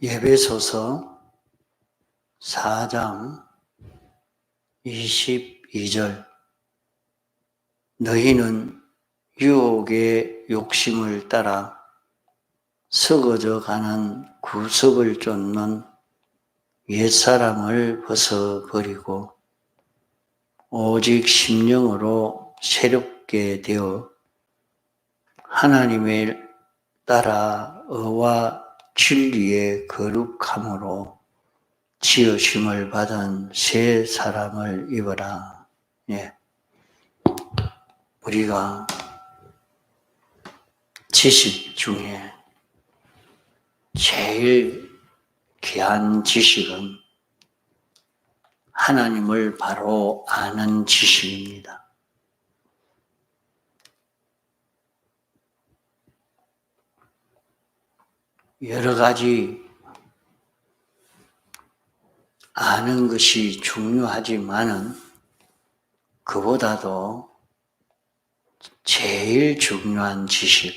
에베소서 4장 22절 너희는 유혹의 욕심을 따라 썩어져 가는 구습을 쫓는 옛사람을 벗어버리고 오직 심령으로 새롭게 되어 하나님을 따라 의와 진리의 거룩함으로 지으심을 받은 새 사람을 입어라. 예. 우리가 지식 중에 제일 귀한 지식은 하나님을 바로 아는 지식입니다. 여러 가지 아는 것이 중요하지만은 그보다도 제일 중요한 지식,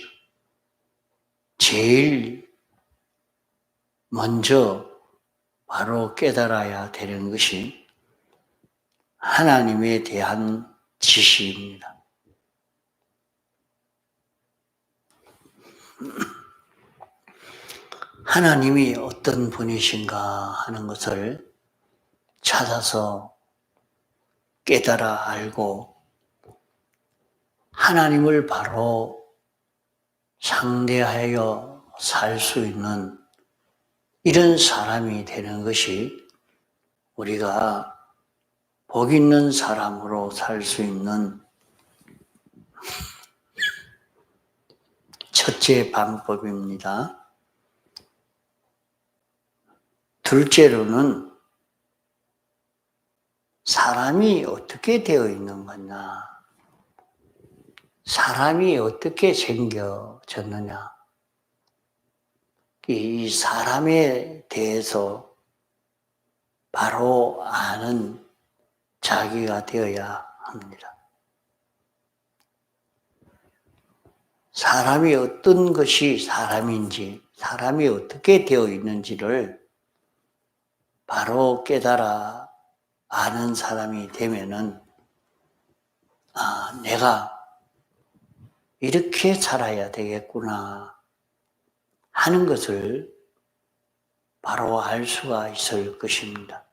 제일 먼저 바로 깨달아야 되는 것이 하나님에 대한 지식입니다. 하나님이 어떤 분이신가 하는 것을 찾아서 깨달아 알고 하나님을 바로 상대하여 살 수 있는 이런 사람이 되는 것이 우리가 복 있는 사람으로 살 수 있는 첫째 방법입니다. 둘째로는 사람이 어떻게 되어 있는 거냐, 사람이 어떻게 생겨졌느냐, 이 사람에 대해서 바로 아는 자기가 되어야 합니다. 사람이 어떤 것이 사람인지, 사람이 어떻게 되어 있는지를 바로 깨달아 아는 사람이 되면은, 내가 이렇게 살아야 되겠구나 하는 것을 바로 알 수가 있을 것입니다.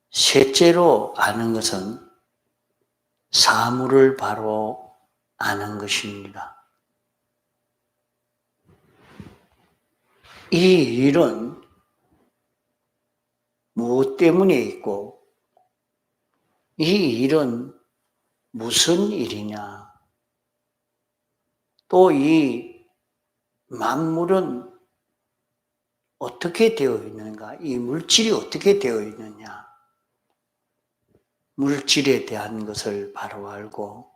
셋째로 아는 것은 사물을 바로 아는 것입니다. 이 일은 무엇 때문에 있고 이 일은 무슨 일이냐, 또 이 만물은 어떻게 되어 있는가, 이 물질이 어떻게 되어 있느냐, 물질에 대한 것을 바로 알고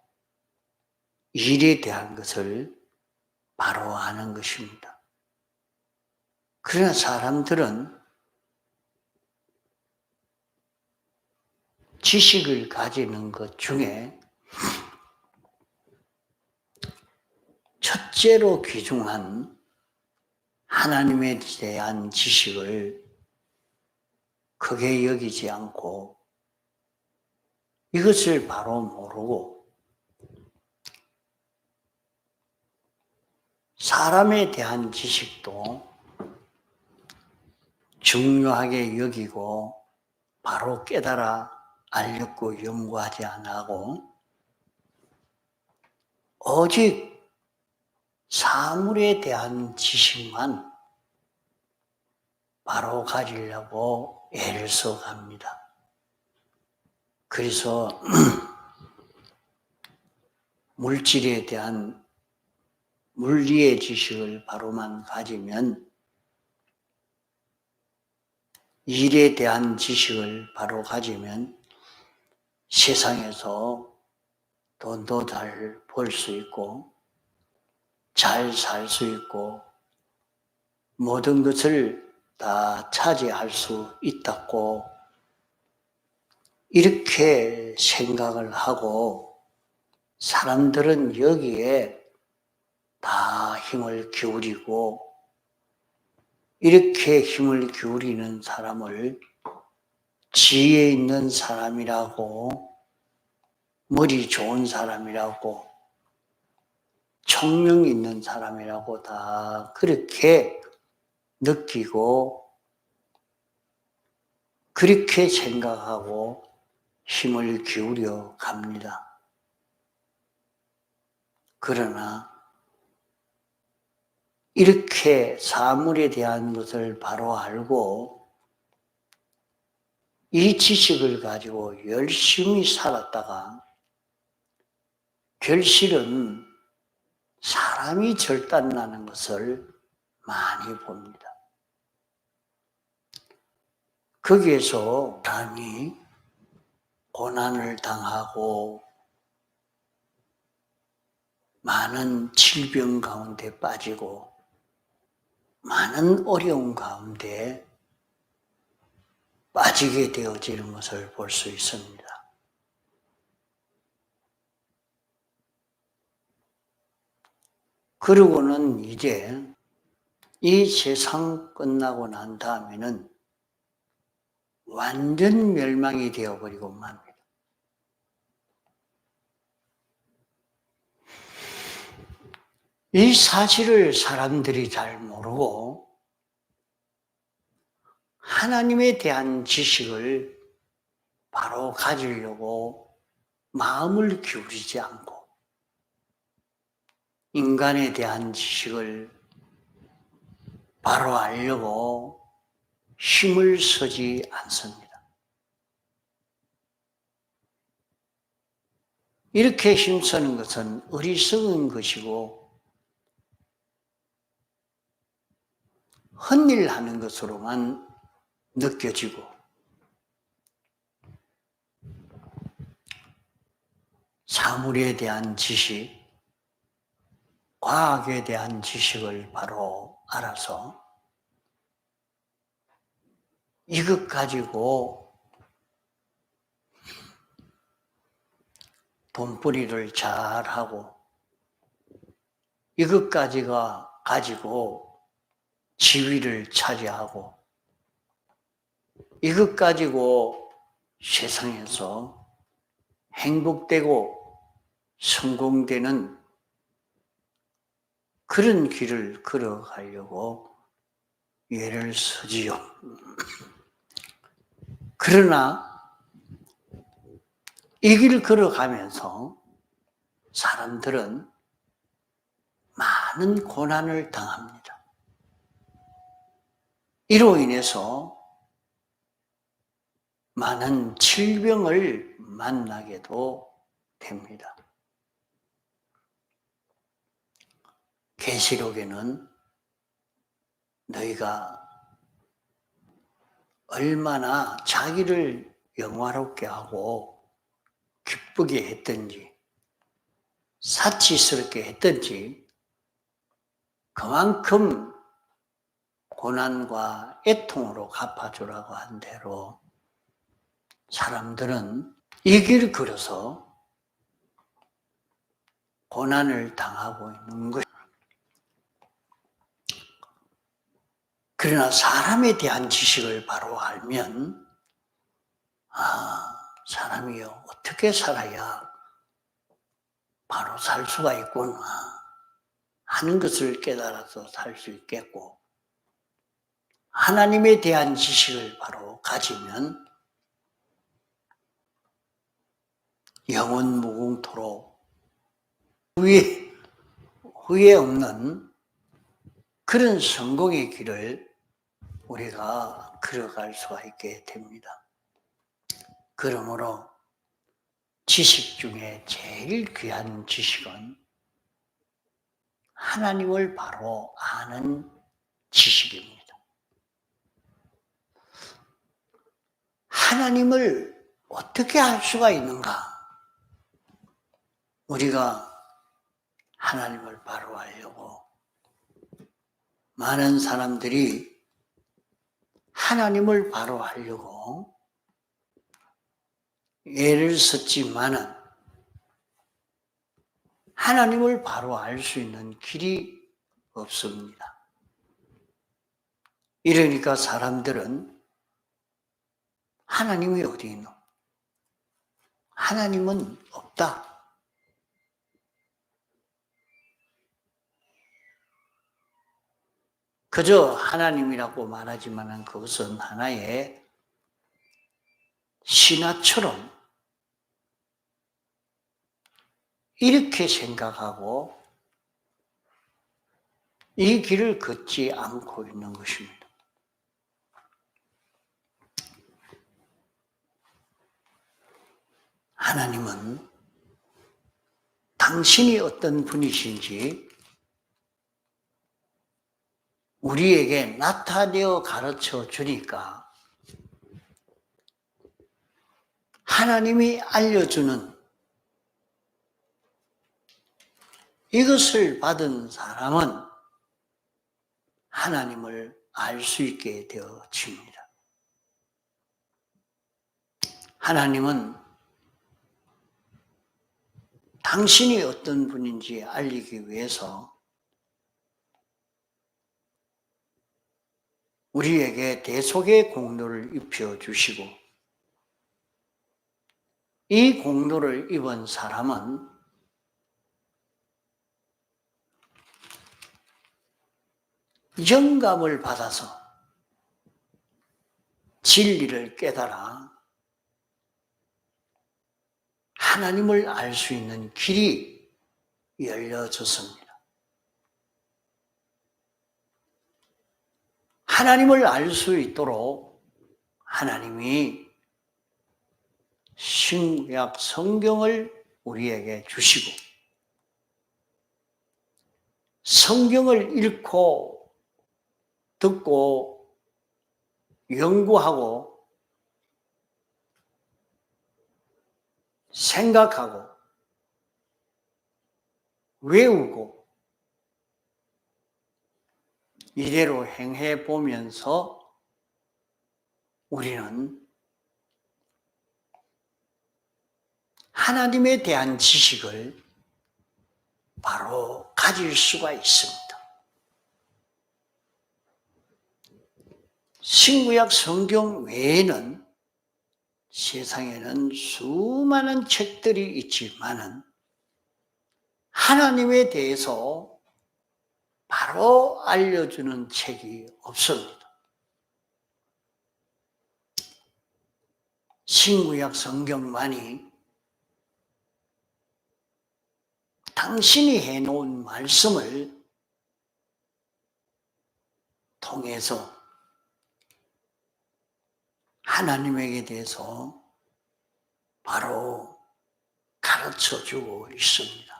일에 대한 것을 바로 아는 것입니다. 그러나 사람들은 지식을 가지는 것 중에 첫째로 귀중한 하나님에 대한 지식을 크게 여기지 않고 이것을 바로 모르고 사람에 대한 지식도 중요하게 여기고 바로 깨달아 알려고 연구하지 않고 오직 사물에 대한 지식만 바로 가지려고 애를 써갑니다. 그래서 물질에 대한 물리의 지식을 바로만 가지면 일에 대한 지식을 바로 가지면 세상에서 돈도 잘 벌 수 있고 잘 살 수 있고 모든 것을 다 차지할 수 있다고 이렇게 생각을 하고 사람들은 여기에 다 힘을 기울이고 이렇게 힘을 기울이는 사람을 지혜 있는 사람이라고, 머리 좋은 사람이라고, 총명 있는 사람이라고 다 그렇게 느끼고 그렇게 생각하고 힘을 기울여 갑니다. 그러나 이렇게 사물에 대한 것을 바로 알고 이 지식을 가지고 열심히 살았다가 결실은 사람이 절단나는 것을 많이 봅니다. 거기에서 사람이 고난을 당하고 많은 질병 가운데 빠지고 많은 어려움 가운데 빠지게 되어지는 것을 볼 수 있습니다. 그러고는 이제 이 세상 끝나고 난 다음에는 완전 멸망이 되어버리고 맙니다. 이 사실을 사람들이 잘 모르고 하나님에 대한 지식을 바로 가지려고 마음을 기울이지 않고 인간에 대한 지식을 바로 알려고 힘을 쓰지 않습니다. 이렇게 힘쓰는 것은 어리석은 것이고 헛일하는 것으로만 느껴지고 사물에 대한 지식, 과학에 대한 지식을 바로 알아서 이것 가지고 돈벌이를 잘하고 이것까지가 가지고 지위를 차지하고 이것 가지고 세상에서 행복되고 성공되는 그런 길을 걸어가려고 예를 쓰지요. 그러나 이 길을 걸어가면서 사람들은 많은 고난을 당합니다. 이로 인해서 많은 질병을 만나게도 됩니다. 계시록에는 너희가 얼마나 자기를 영화롭게 하고 기쁘게 했든지 사치스럽게 했든지 그만큼 고난과 애통으로 갚아주라고 한 대로 사람들은 이 길을 걸어서 고난을 당하고 있는 것. 그러나 사람에 대한 지식을 바로 알면 사람이 어떻게 살아야 바로 살 수가 있구나 하는 것을 깨달아서 살 수 있겠고 하나님에 대한 지식을 바로 가지면 영원 무궁토록 후회 없는 그런 성공의 길을 우리가 걸어갈 수가 있게 됩니다. 그러므로 지식 중에 제일 귀한 지식은 하나님을 바로 아는 지식입니다. 하나님을 어떻게 알 수가 있는가? 우리가 하나님을 바로 알려고 많은 사람들이 하나님을 바로 알려고 애를 썼지만은 하나님을 바로 알 수 있는 길이 없습니다. 이러니까 사람들은 하나님이 어디 있노? 하나님은 없다. 그저 하나님이라고 말하지만 그것은 하나의 신화처럼 이렇게 생각하고 이 길을 걷지 않고 있는 것입니다. 하나님은 당신이 어떤 분이신지 우리에게 나타내어 가르쳐 주니까 하나님이 알려주는 이것을 받은 사람은 하나님을 알 수 있게 되어집니다. 하나님은 당신이 어떤 분인지 알리기 위해서 우리에게 대속의 공로를 입혀주시고 이 공로를 입은 사람은 영감을 받아서 진리를 깨달아 하나님을 알 수 있는 길이 열려졌습니다. 하나님을 알 수 있도록 하나님이 신약 성경을 우리에게 주시고 성경을 읽고 듣고 연구하고 생각하고 외우고 이대로 행해 보면서 우리는 하나님에 대한 지식을 바로 가질 수가 있습니다. 신구약 성경 외에는 세상에는 수많은 책들이 있지만은 하나님에 대해서 바로 알려주는 책이 없습니다. 신구약 성경만이 당신이 해놓은 말씀을 통해서 하나님에게 대해서 바로 가르쳐주고 있습니다.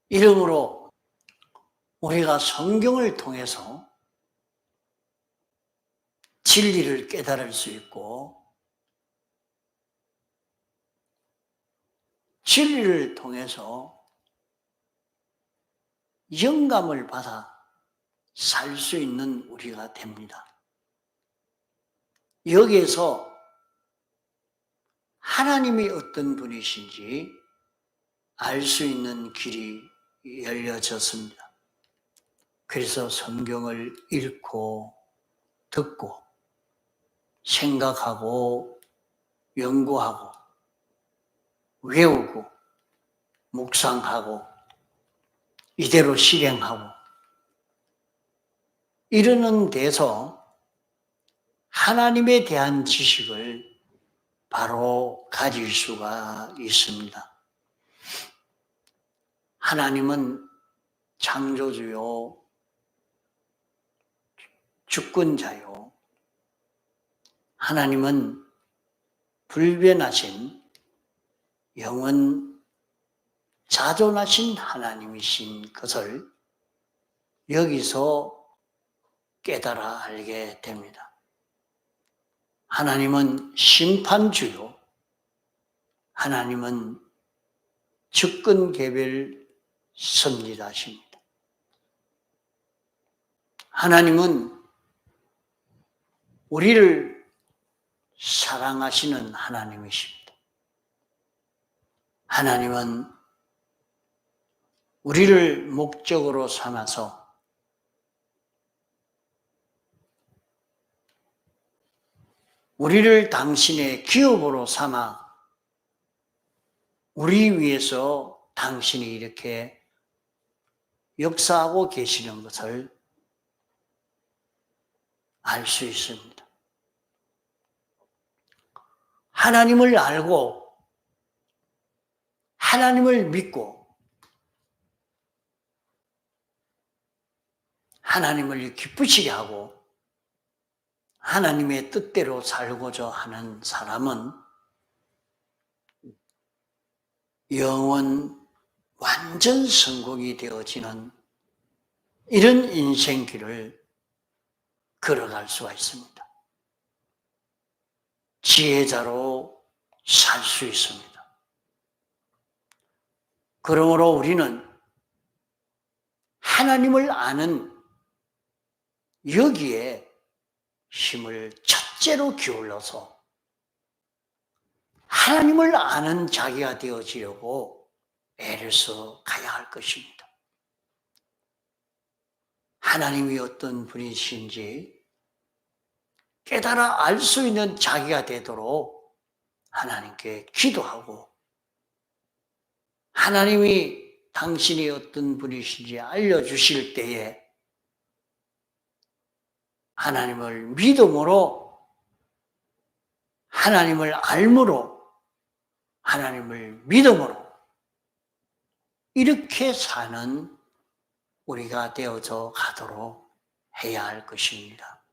이러므로 우리가 성경을 통해서 진리를 깨달을 수 있고 진리를 통해서 영감을 받아 살 수 있는 우리가 됩니다. 여기에서 하나님이 어떤 분이신지 알 수 있는 길이 열려졌습니다. 그래서 성경을 읽고 듣고 생각하고 연구하고 외우고 묵상하고 이대로 실행하고 이러는 데서 하나님에 대한 지식을 바로 가질 수가 있습니다. 하나님은 창조주요, 주권자요, 하나님은 불변하신 영원 자존하신 하나님이신 것을 여기서 깨달아 알게 됩니다. 하나님은 심판주요, 하나님은 주권개별 섭리하십니다. 하나님은 우리를 사랑하시는 하나님이십니다. 하나님은 우리를 목적으로 삼아서 우리를 당신의 기업으로 삼아 우리 위해서 당신이 이렇게 역사하고 계시는 것을 알 수 있습니다. 하나님을 알고 하나님을 믿고 하나님을 기쁘시게 하고 하나님의 뜻대로 살고자 하는 사람은 영원 완전 성공이 되어지는 이런 인생길을 걸어갈 수가 있습니다. 지혜자로 살 수 있습니다. 그러므로 우리는 하나님을 아는 여기에 힘을 첫째로 기울여서 하나님을 아는 자기가 되어지려고 애를 써 가야 할 것입니다. 하나님이 어떤 분이신지 깨달아 알 수 있는 자기가 되도록 하나님께 기도하고 하나님이 당신이 어떤 분이신지 알려주실 때에 하나님을 믿음으로 하나님을 알므로 하나님을 믿음으로 이렇게 사는 우리가 되어져 가도록 해야 할 것입니다.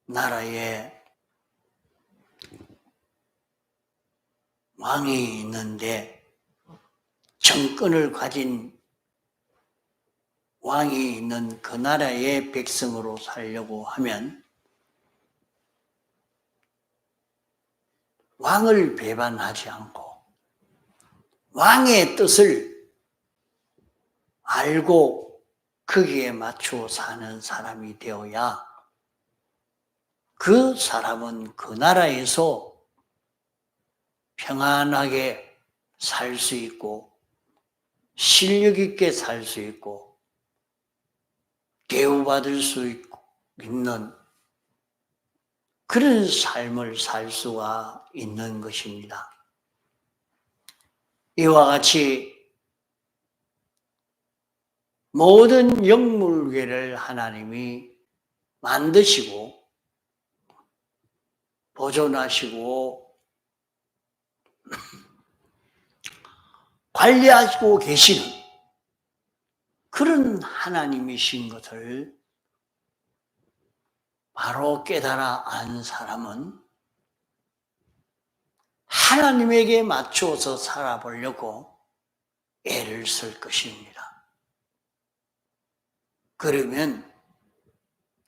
나라에 왕이 있는데 정권을 가진 왕이 있는 그 나라의 백성으로 살려고 하면 왕을 배반하지 않고 왕의 뜻을 알고 거기에 맞추어 사는 사람이 되어야 그 사람은 그 나라에서 평안하게 살 수 있고 실력 있게 살 수 있고 대우받을 수 있는 그런 삶을 살 수가 있는 것입니다. 이와 같이 모든 영물계를 하나님이 만드시고 보존하시고 관리하시고 계시는 그런 하나님이신 것을 바로 깨달아 안 사람은 하나님에게 맞추어서 살아보려고 애를 쓸 것입니다. 그러면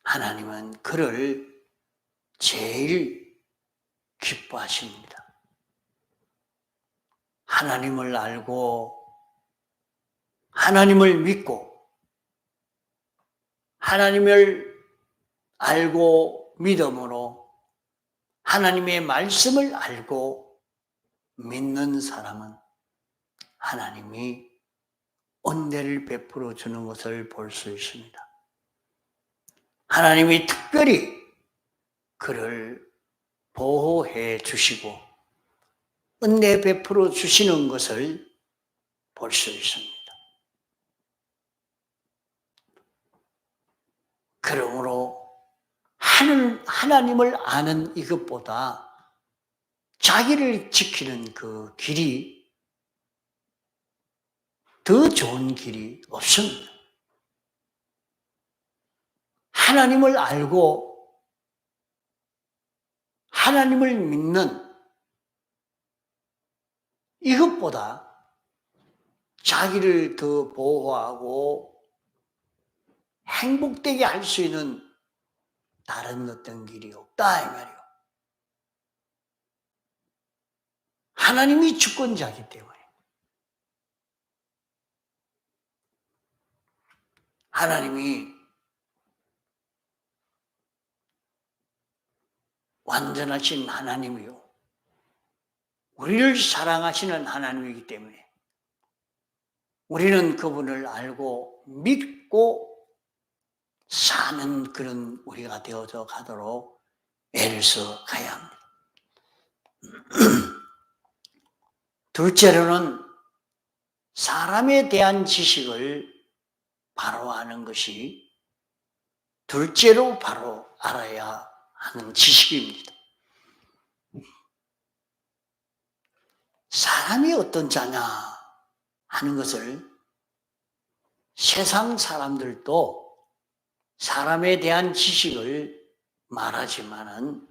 하나님은 그를 제일 기뻐하십니다. 하나님을 알고 하나님을 믿고 하나님을 알고 믿음으로 하나님의 말씀을 알고 믿는 사람은 하나님이 은혜를 베풀어 주는 것을 볼 수 있습니다. 하나님이 특별히 그를 보호해 주시고 은혜 베풀어 주시는 것을 볼 수 있습니다. 그러므로 하나님을 아는 이것보다 자기를 지키는 그 길이 더 좋은 길이 없습니다. 하나님을 알고 하나님을 믿는 이것보다 자기를 더 보호하고 행복되게 할 수 있는 다른 어떤 길이 없다 이 말이에요. 하나님이 주권자이기 때문에 하나님이 완전하신 하나님이요 우리를 사랑하시는 하나님이기 때문에 우리는 그분을 알고 믿고 사는 그런 우리가 되어져 가도록 애를 써 가야 합니다. 둘째로는 사람에 대한 지식을 바로 아는 것이 둘째로 바로 알아야 하는 지식입니다. 사람이 어떤 자냐 하는 것을 세상 사람들도 사람에 대한 지식을 말하지만은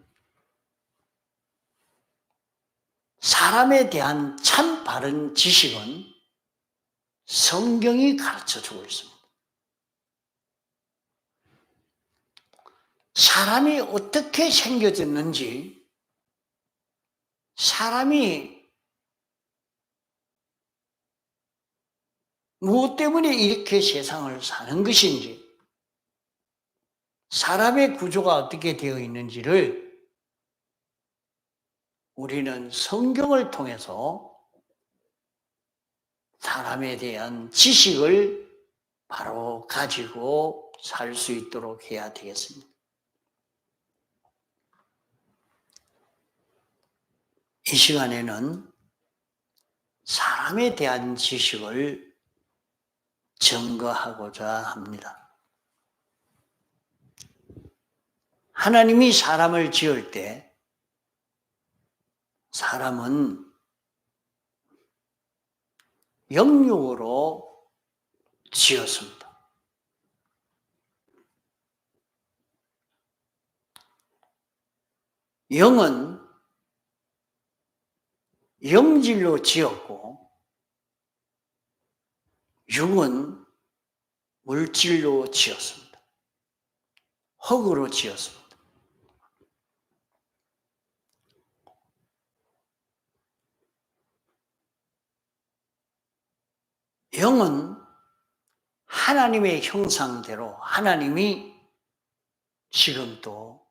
사람에 대한 참 바른 지식은 성경이 가르쳐주고 있습니다. 사람이 어떻게 생겨졌는지, 사람이 무엇 때문에 이렇게 세상을 사는 것인지, 사람의 구조가 어떻게 되어 있는지를 우리는 성경을 통해서 사람에 대한 지식을 바로 가지고 살 수 있도록 해야 되겠습니다. 이 시간에는 사람에 대한 지식을 증거하고자 합니다. 하나님이 사람을 지을 때 사람은 영육으로 지었습니다. 영은 영질로 지었고 육은 물질로 지었습니다. 흙으로 지었습니다. 영은 하나님의 형상대로 하나님이 지금도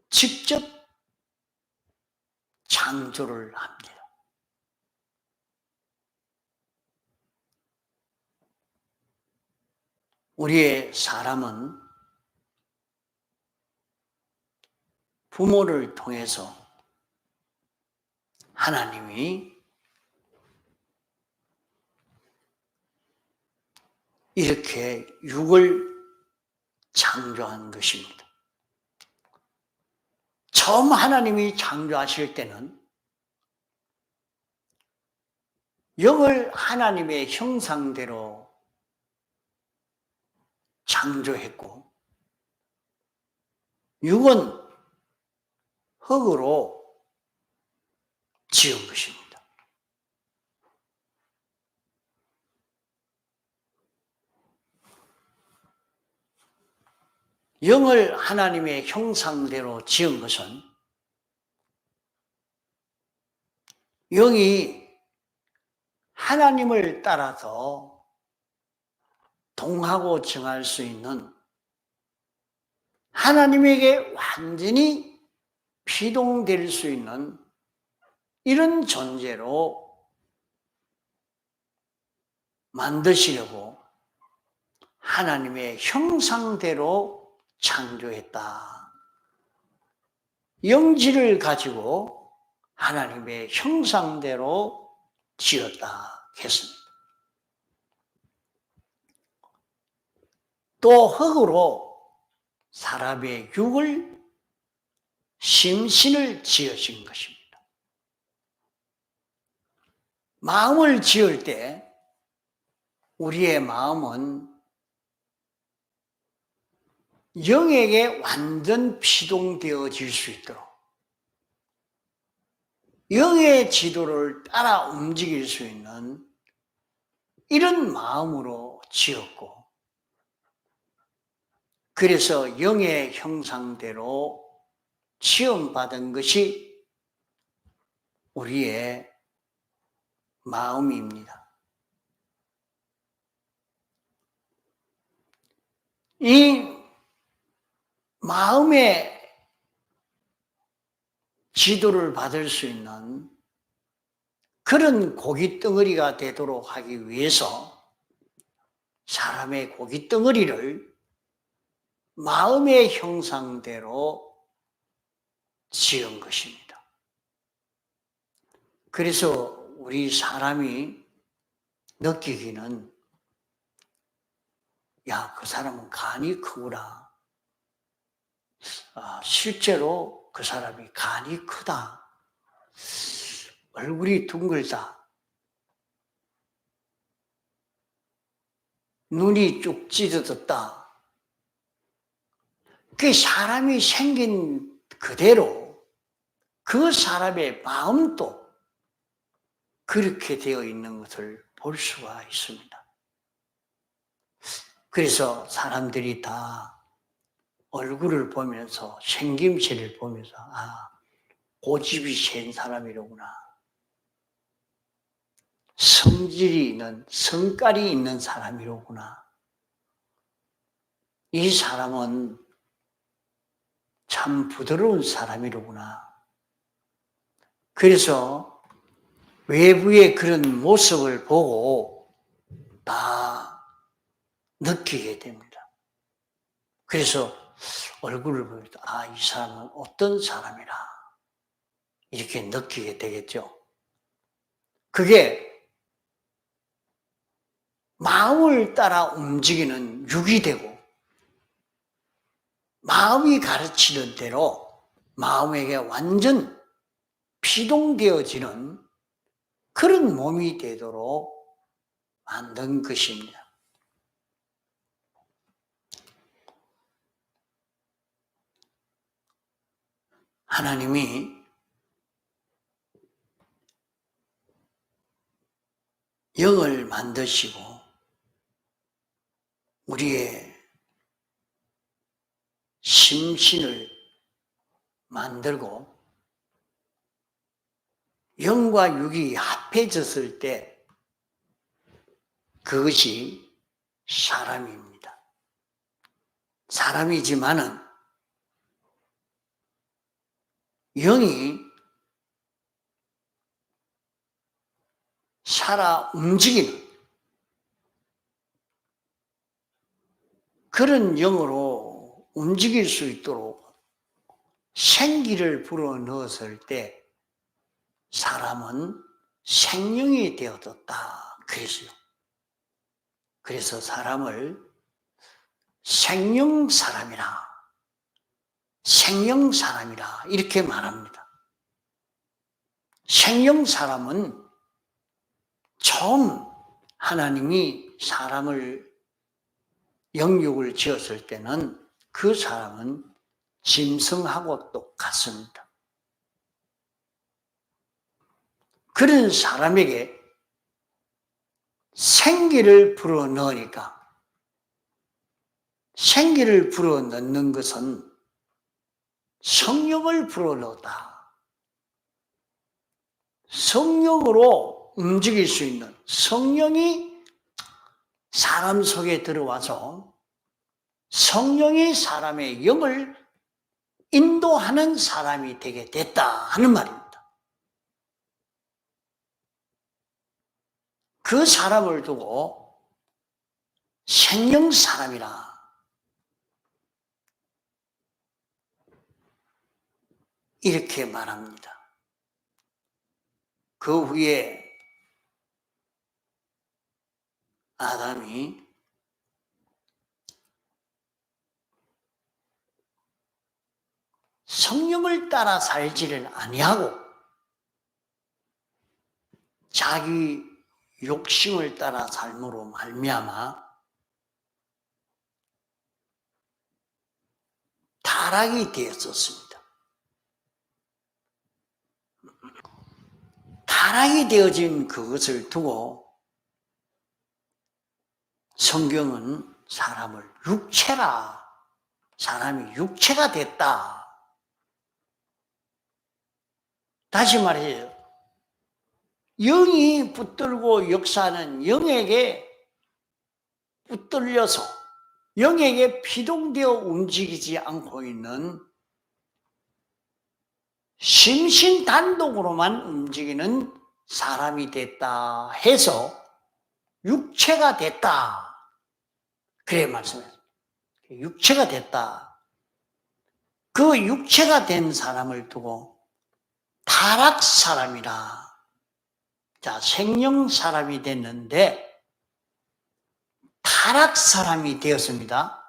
직접 창조를 합니다. 우리의 사람은 부모를 통해서 하나님이 이렇게 육을 창조한 것입니다. 처음 하나님이 창조하실 때는 영을 하나님의 형상대로 창조했고 육은 흙으로 지은 것입니다. 영을 하나님의 형상대로 지은 것은 영이 하나님을 따라서 동하고 정할 수 있는 하나님에게 완전히 피동될 수 있는 이런 존재로 만드시려고 하나님의 형상대로 창조했다. 영질을 가지고 하나님의 형상대로 지었다 했습니다. 또 흙으로 사람의 육을 심신을 지으신 것입니다. 마음을 지을 때 우리의 마음은 영에게 완전 피동되어질 수 있도록 영의 지도를 따라 움직일 수 있는 이런 마음으로 지었고 그래서 영의 형상대로 시험받은 것이 우리의 마음입니다. 이 마음의 지도를 받을 수 있는 그런 고깃덩어리가 되도록 하기 위해서 사람의 고깃덩어리를 마음의 형상대로 지은 것입니다. 그래서 우리 사람이 느끼기는 야, 그 사람은 간이 크구나. 실제로 그 사람이 간이 크다. 얼굴이 둥글다. 눈이 쭉 찢어졌다. 그 사람이 생긴 그대로 그 사람의 마음도 그렇게 되어 있는 것을 볼 수가 있습니다. 그래서 사람들이 다 얼굴을 보면서 생김새를 보면서 고집이 센 사람이로구나. 성질이 있는, 성깔이 있는 사람이로구나. 이 사람은 참 부드러운 사람이로구나. 그래서 외부의 그런 모습을 보고 다 느끼게 됩니다. 그래서 얼굴을 보면 이 사람은 어떤 사람이라 이렇게 느끼게 되겠죠. 그게 마음을 따라 움직이는 육이 되고 마음이 가르치는 대로 마음에게 완전 피동되어지는 그런 몸이 되도록 만든 것입니다. 하나님이 영을 만드시고 우리의 심신을 만들고 영과 육이 합해졌을 때 그것이 사람입니다. 사람이지만은 영이 살아 움직이는 그런 영으로 움직일 수 있도록 생기를 불어넣었을 때 사람은 생명이 되어졌다 그랬어요. 그래서 사람을 생명사람이라 이렇게 말합니다. 생명사람은 처음 하나님이 사람을 영육을 지었을 때는 그 사람은 짐승하고 똑같습니다. 그런 사람에게 생기를 불어넣으니까 생기를 불어넣는 것은 성령을 불어넣었다. 성령으로 움직일 수 있는 성령이 사람 속에 들어와서 성령이 사람의 영을 인도하는 사람이 되게 됐다 하는 말입니다. 그 사람을 두고 생명사람이라 이렇게 말합니다. 그 후에 아담이 성령을 따라 살지를 아니하고 자기 욕심을 따라 삶으로 말미암아 타락이 되었었습니다. 타락이 되어진 그것을 두고 성경은 사람을 육체라, 사람이 육체가 됐다. 다시 말해요. 영이 붙들고 역사하는 영에게 붙들려서 영에게 피동되어 움직이지 않고 있는 심신 단독으로만 움직이는 사람이 됐다 해서 육체가 됐다. 그래 말씀했어요. 육체가 됐다. 그 육체가 된 사람을 두고 타락 사람이라. 자, 생명 사람이 됐는데 타락 사람이 되었습니다.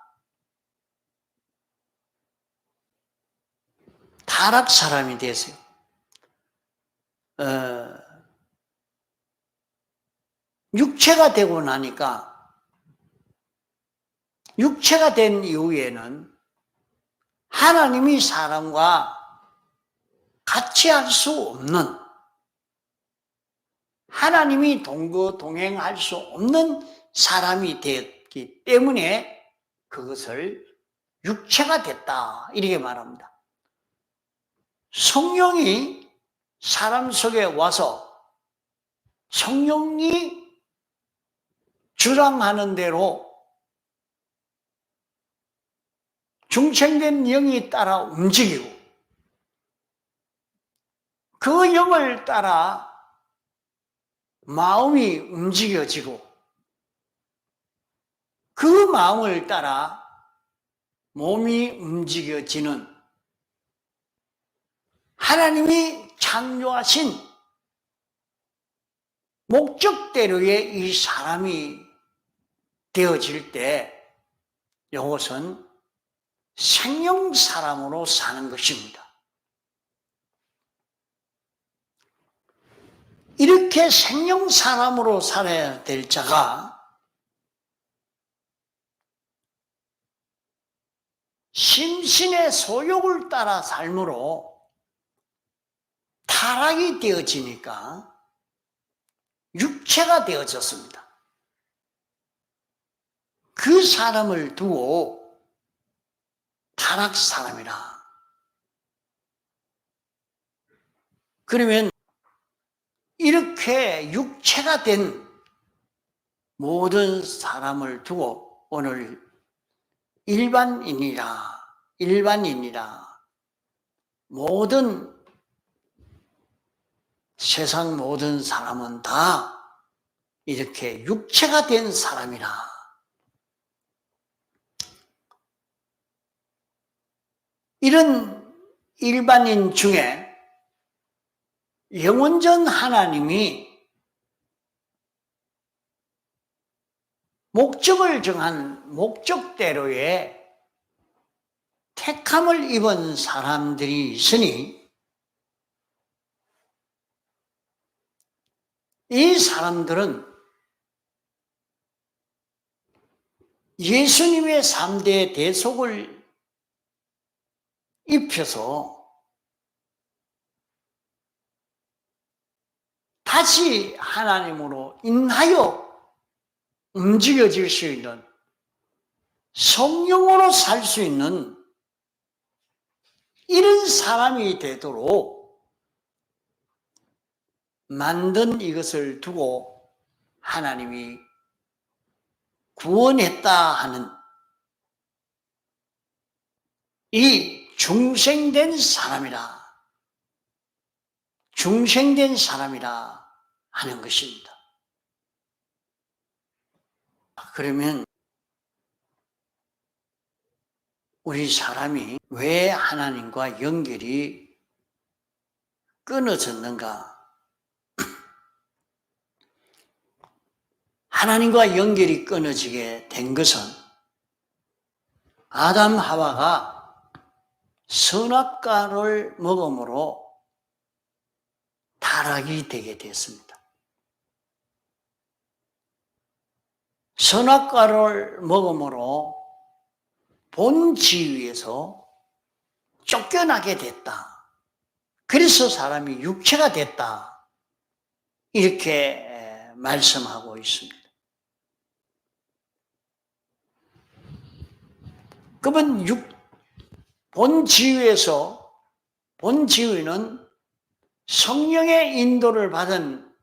타락 사람이 됐어요. 육체가 되고 나니까 육체가 된 이후에는 하나님이 사람과 같이 할 수 없는, 하나님이 동행할 수 없는 사람이 되었기 때문에 그것을 육체가 됐다 이렇게 말합니다. 성령이 사람 속에 와서 성령이 주장하는 대로 중생된 영이 따라 움직이고 그 영을 따라 마음이 움직여지고 그 마음을 따라 몸이 움직여지는 하나님이 창조하신 목적대로의 이 사람이 되어질 때 이것은 생명 사람으로 사는 것입니다. 이렇게 생명 사람으로 살아야 될 자가 심신의 소욕을 따라 삶으로 타락이 되어지니까 육체가 되어졌습니다. 그 사람을 두고 타락 사람이라. 그러면 이렇게 육체가 된 모든 사람을 두고 오늘 일반인이라 모든 세상 모든 사람은 다 이렇게 육체가 된 사람이라. 이런 일반인 중에 영원전 하나님이 목적을 정한 목적대로의 택함을 입은 사람들이 있으니 이 사람들은 예수님의 3대 대속을 입혀서 다시 하나님으로 인하여 움직여질 수 있는 성령으로 살 수 있는 이런 사람이 되도록 만든 이것을 두고 하나님이 구원했다 하는 이 중생된 사람이라 하는 것입니다. 그러면 우리 사람이 왜 하나님과 연결이 끊어졌는가? 하나님과 연결이 끊어지게 된 것은 아담 하와가 선악과를 먹음으로 타락이 되게 됐습니다. 선악과를 먹음으로 본 지위에서 쫓겨나게 됐다. 그래서 사람이 육체가 됐다. 이렇게 말씀하고 있습니다. 그러면 본 지위는 성령의 인도를 받은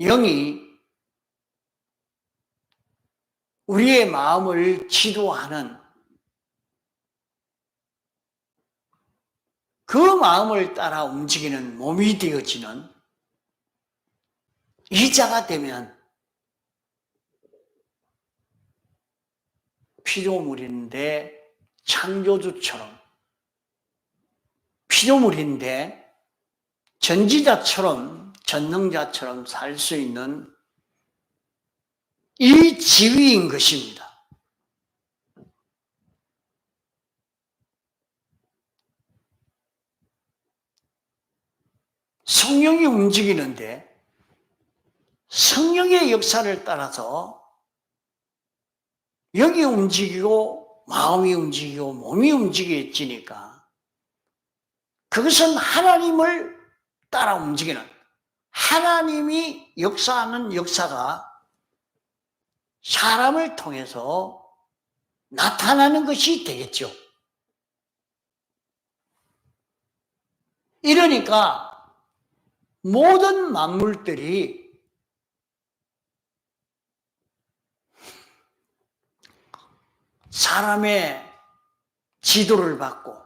영이 우리의 마음을 지도하는 그 마음을 따라 움직이는 몸이 되어지는 이 자가 되면 피조물인데 창조주처럼, 피조물인데 전지자처럼, 전능자처럼 살 수 있는 이 지위인 것입니다. 성령이 움직이는데 성령의 역사를 따라서 영이 움직이고 마음이 움직이고 몸이 움직여지니까 그것은 하나님을 따라 움직이는, 하나님이 역사하는 역사가 사람을 통해서 나타나는 것이 되겠죠. 이러니까 모든 만물들이 사람의 지도를 받고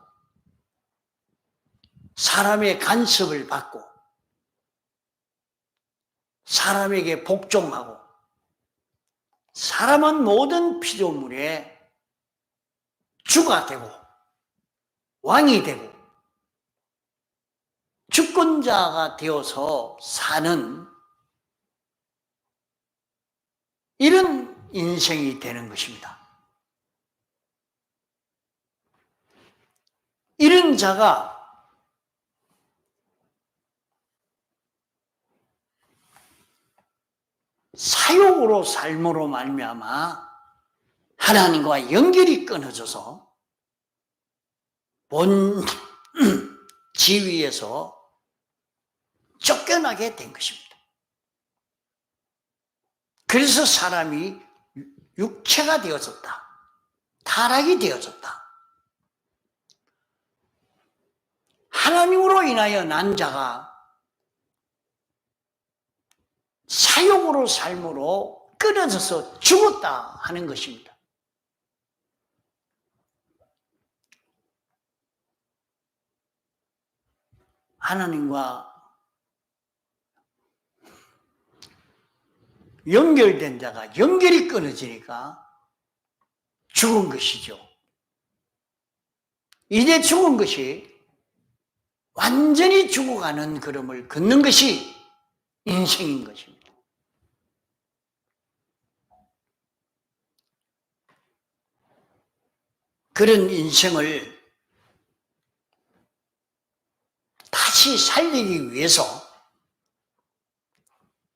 사람의 간섭을 받고 사람에게 복종하고, 사람은 모든 피조물의 주가 되고 왕이 되고 주권자가 되어서 사는 이런 인생이 되는 것입니다. 이런 자가 사욕으로 삶으로 말미암아 하나님과 연결이 끊어져서 본 지위에서 쫓겨나게 된 것입니다. 그래서 사람이 육체가 되어졌다. 타락이 되어졌다. 하나님으로 인하여 난 자가 사욕으로 삶으로 끊어져서 죽었다 하는 것입니다. 하나님과 연결된 자가 연결이 끊어지니까 죽은 것이죠. 이제 죽은 것이 완전히 죽어가는 걸음을 걷는 것이 인생인 것입니다. 그런 인생을 다시 살리기 위해서,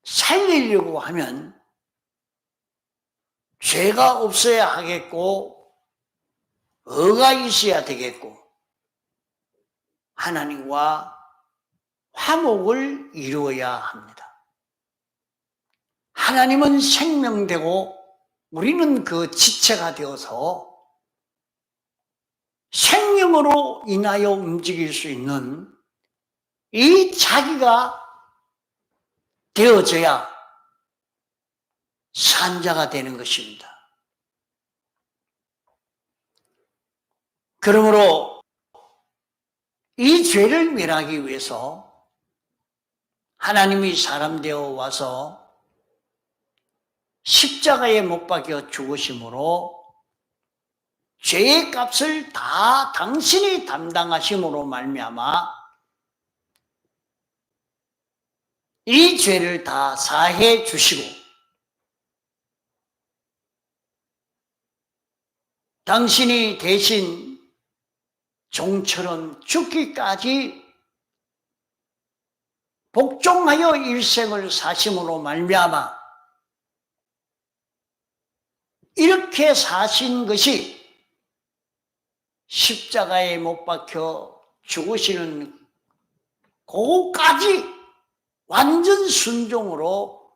살리려고 하면 죄가 없어야 하겠고 의가 있어야 되겠고 하나님과 화목을 이루어야 합니다. 하나님은 생명되고 우리는 그 지체가 되어서 생명으로 인하여 움직일 수 있는 이 자기가 되어져야 산자가 되는 것입니다. 그러므로 이 죄를 멸하기 위해서 하나님이 사람 되어 와서 십자가에 못 박혀 죽으심으로 죄의 값을 다 당신이 담당하심으로 말미암아 이 죄를 다 사해 주시고 당신이 대신 종처럼 죽기까지 복종하여 일생을 사심으로 말미암아 이렇게 사신 것이 십자가에 못 박혀 죽으시는 그거까지 완전 순종으로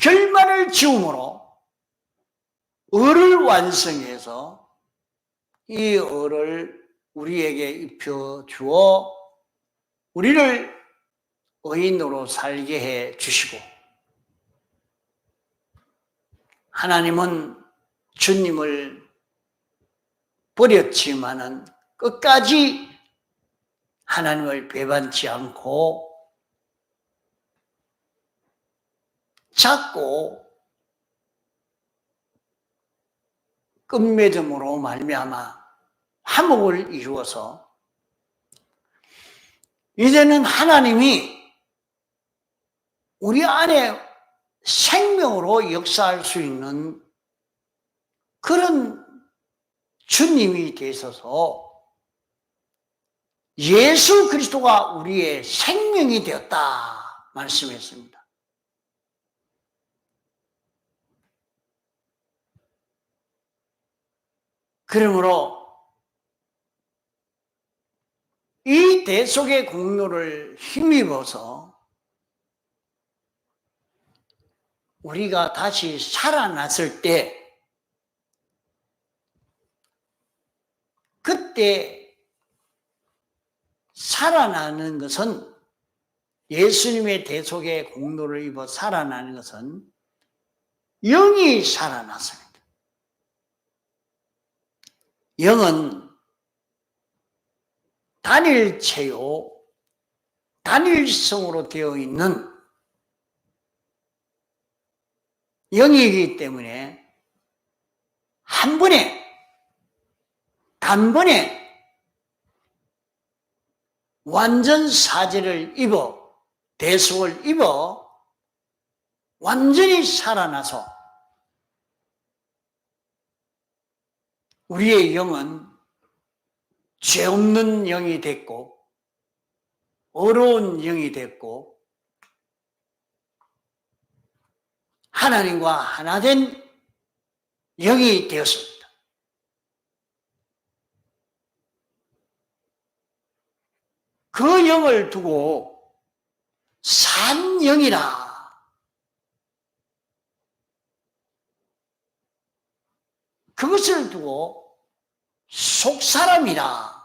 결말을 지음으로 의를 완성해서 이 의를 우리에게 입혀주어 우리를 의인으로 살게 해 주시고, 하나님은 주님을 버렸지만은 끝까지 하나님을 배반치 않고 찾고 끝맺음으로 말미암아 화목을 이루어서 이제는 하나님이 우리 안에 생명으로 역사할 수 있는 그런 주님이 되셔서 예수 그리스도가 우리의 생명이 되었다 말씀했습니다. 그러므로 이 대속의 공로를 힘입어서 우리가 다시 살아났을 때 그때 살아나는 것은 예수님의 대속의 공로를 입어 살아나는 것은 영이 살아났습니다. 영은 단일체요, 단일성으로 되어 있는 영이기 때문에 한 번에, 단번에 완전 사죄를 입어, 대속을 입어 완전히 살아나서 우리의 영은 죄 없는 영이 됐고 어려운 영이 됐고 하나님과 하나 된 영이 되었습니다. 그 영을 두고 산 영이라, 그것을 두고 속사람이라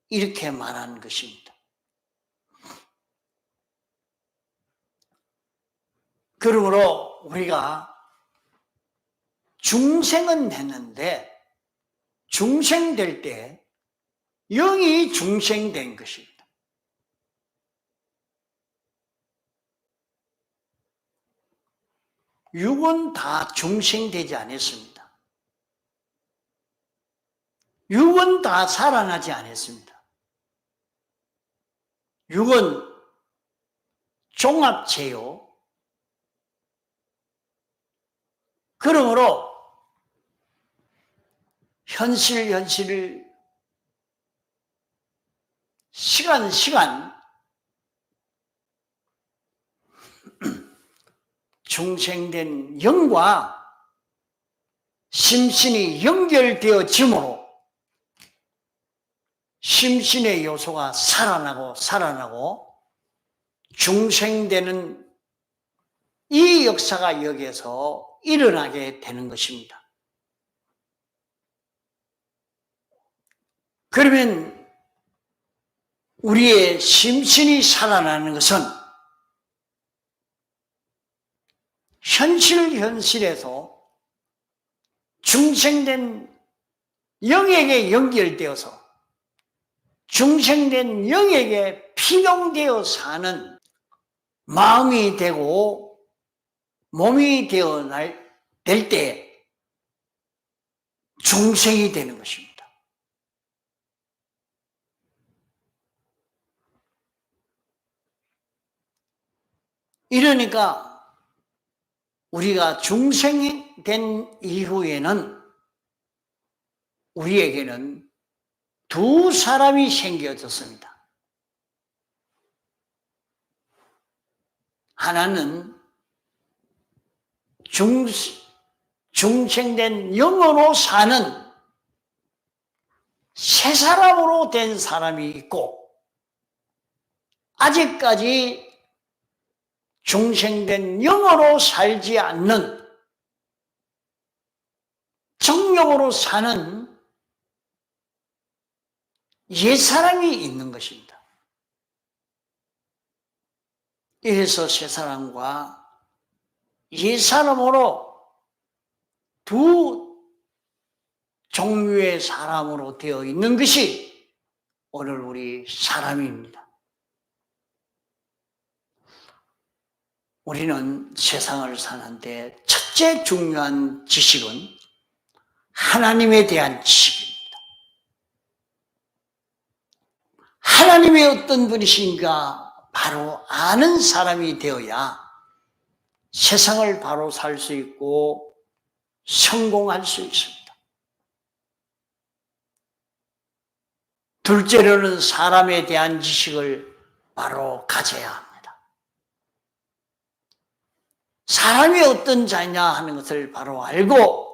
이렇게 말하는 것입니다. 그러므로 우리가 중생은 했는데 중생될 때 영이 중생된 것입니다. 육은 다 중생되지 않았습니다. 육은 다 살아나지 않았습니다. 육은 종합체요. 그러므로 현실을 시간 중생된 영과 심신이 연결되어지므로 심신의 요소가 살아나고 중생되는 이 역사가 여기에서 일어나게 되는 것입니다. 그러면 우리의 심신이 살아나는 것은 현실에서 중생된 영에게 연결되어서 중생된 영에게 필용되어 사는 마음이 되고 몸이 될 때 중생이 되는 것입니다. 이러니까 우리가 중생이 된 이후에는 우리에게는 두 사람이 생겨졌습니다. 하나는 중생된 영으로 사는 새 사람으로 된 사람이 있고 아직까지 중생된 영으로 살지 않는 정령으로 사는 옛사람이 있는 것입니다. 이래서 새사람과 옛사람으로 두 종류의 사람으로 되어 있는 것이 오늘 우리 사람입니다. 우리는 세상을 사는데 첫째 중요한 지식은 하나님에 대한 지식입니다. 하나님이 어떤 분이신가 바로 아는 사람이 되어야 세상을 바로 살 수 있고 성공할 수 있습니다. 둘째로는 사람에 대한 지식을 바로 가져야 합니다. 사람이 어떤 자냐 하는 것을 바로 알고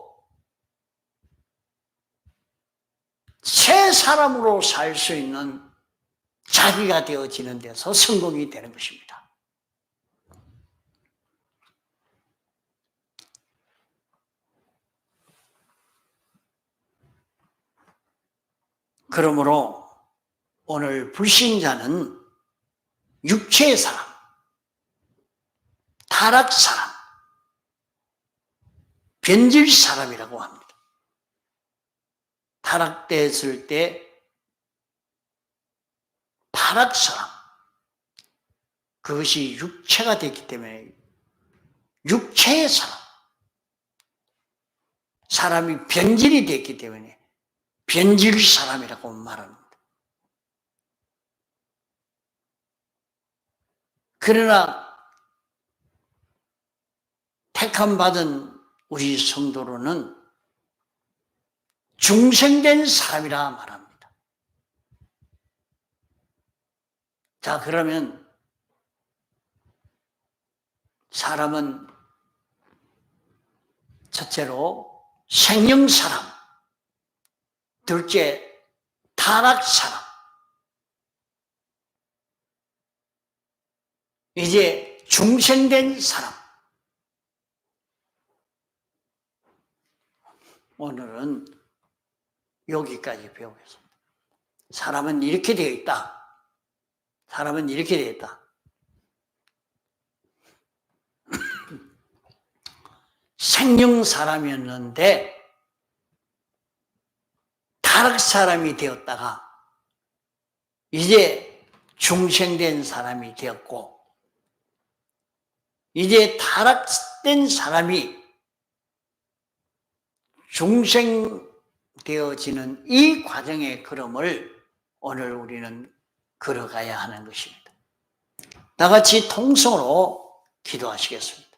새 사람으로 살 수 있는 자기가 되어지는 데서 성공이 되는 것입니다. 그러므로 오늘 불신자는 육체의 사람, 타락 사람, 변질 사람이라고 합니다. 타락됐을 때 타락 사람, 그것이 육체가 됐기 때문에 육체의 사람, 사람이 변질이 됐기 때문에 변질 사람이라고 말합니다. 그러나 택함받은 우리 성도로는 중생된 사람이라 말합니다. 자, 그러면 사람은 첫째로 생명 사람, 둘째 타락 사람, 이제 중생된 사람. 오늘은 여기까지 배우겠습니다. 사람은 이렇게 되어 있다. 사람은 이렇게 되어 있다. 생명 사람이었는데 타락 사람이 되었다가 이제 중생된 사람이 되었고 이제 타락된 사람이 중생되어지는 이 과정의 걸음을 오늘 우리는 걸어가야 하는 것입니다. 다 같이 통성으로 기도하시겠습니다.